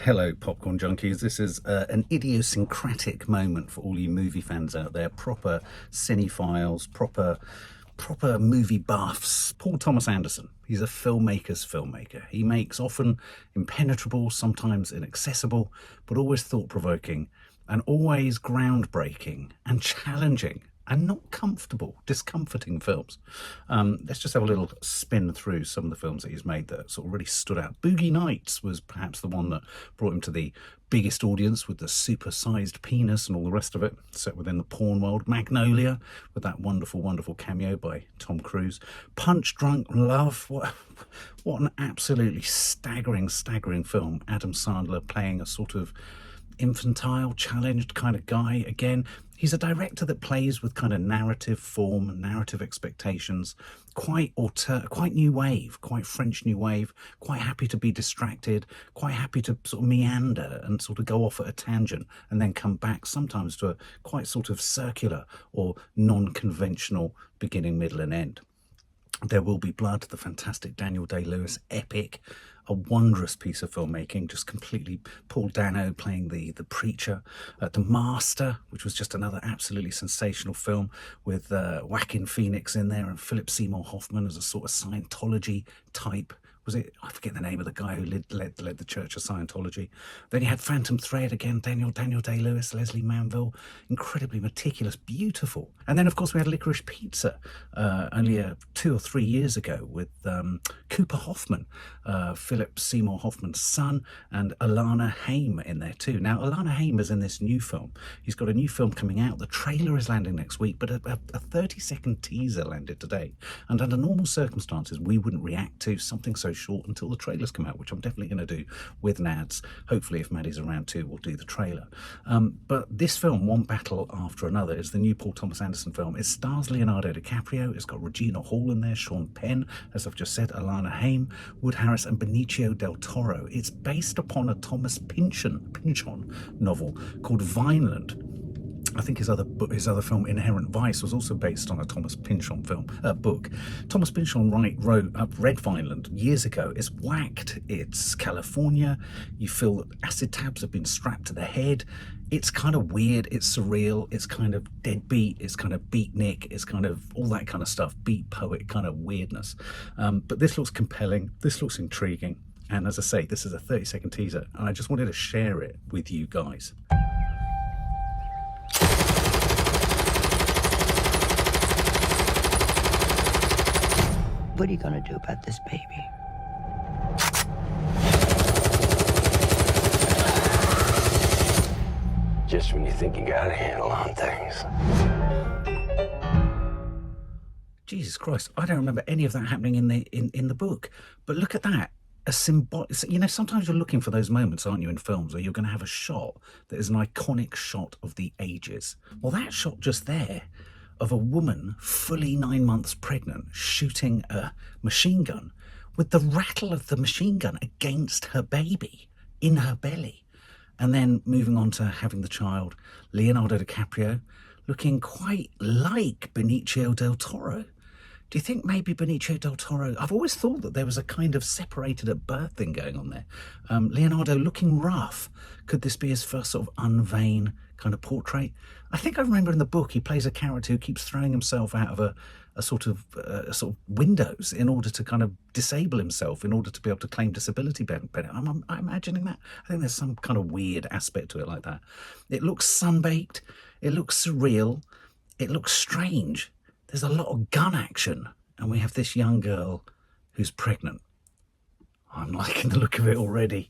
Hello, popcorn junkies. This is an idiosyncratic moment for all you movie fans out there. Proper cinephiles, proper movie buffs. Paul Thomas Anderson. He's a filmmaker's filmmaker. He makes often impenetrable, sometimes inaccessible, but always thought-provoking and always groundbreaking and challenging and not comfortable, discomforting films. Let's just have a little spin through some of the films that he's made that sort of really stood out. Boogie Nights was perhaps the one that brought him to the biggest audience with the super-sized penis and all the rest of it, set within the porn world. Magnolia, with that wonderful, wonderful cameo by Tom Cruise. Punch Drunk Love, what an absolutely staggering film. Adam Sandler playing a sort of infantile, challenged kind of guy again. He's a director that plays with kind of narrative form, narrative expectations, quite new wave, quite French new wave, quite happy to be distracted, quite happy to sort of meander and sort of go off at a tangent and then come back sometimes to a quite sort of circular or non-conventional beginning, middle and end. There Will Be Blood, the fantastic Daniel Day-Lewis epic, a wondrous piece of filmmaking, just completely Paul Dano playing the preacher. The Master, which was just another absolutely sensational film with Joaquin Phoenix in there and Philip Seymour Hoffman as a sort of Scientology type. Was it? I forget the name of the guy who led the Church of Scientology. Then you had Phantom Thread again, Daniel Day-Lewis, Leslie Manville, incredibly meticulous, beautiful. And then, of course, we had Licorice Pizza only 2 or 3 years ago with Cooper Hoffman, Philip Seymour Hoffman's son, and Alana Haim in there too. Now, Alana Haim is in this new film. He's got a new film coming out. The trailer is landing next week, but a 30-second teaser landed today. And under normal circumstances, we wouldn't react to something so short until the trailers come out, which I'm definitely going to do with Nads. Hopefully, if Maddie's around too, we'll do the trailer. But this film, one battle after another, is the new Paul Thomas Anderson film. It stars Leonardo DiCaprio. It's got Regina Hall in there, Sean Penn, as I've just said, Alana Haim, Wood Harris, and Benicio del Toro. It's based upon a Thomas Pynchon novel called Vineland. I think his other film, Inherent Vice, was also based on a Thomas Pynchon book. Thomas Pynchon wrote Red Vineland years ago. It's whacked. It's California. You feel that acid tabs have been strapped to the head. It's kind of weird. It's surreal. It's kind of deadbeat. It's kind of beatnik. It's kind of all that kind of stuff. Beat poet kind of weirdness. But this looks compelling. This looks intriguing. And as I say, this is a 30-second teaser. And I just wanted to share it with you guys. What are you gonna do about this baby? Just when you think you got a handle on things. Jesus Christ, I don't remember any of that happening in the book. But look at that. A symbol. You know, sometimes you're looking for those moments, aren't you, in films where you're going to have a shot that is an iconic shot of the ages. Well, that shot just there of a woman fully 9 months pregnant shooting a machine gun with the rattle of the machine gun against her baby in her belly. And then moving on to having the child, Leonardo DiCaprio looking quite like Benicio del Toro. Do you think maybe Benicio del Toro... I've always thought that there was a kind of separated at birth thing going on there. Leonardo looking rough. Could this be his first sort of unvain kind of portrait? I think I remember in the book he plays a character who keeps throwing himself out of a sort of windows in order to kind of disable himself in order to be able to claim disability benefit. I'm imagining that. I think there's some kind of weird aspect to it like that. It looks sunbaked. It looks surreal. It looks strange. There's a lot of gun action, and we have this young girl who's pregnant. I'm liking the look of it already.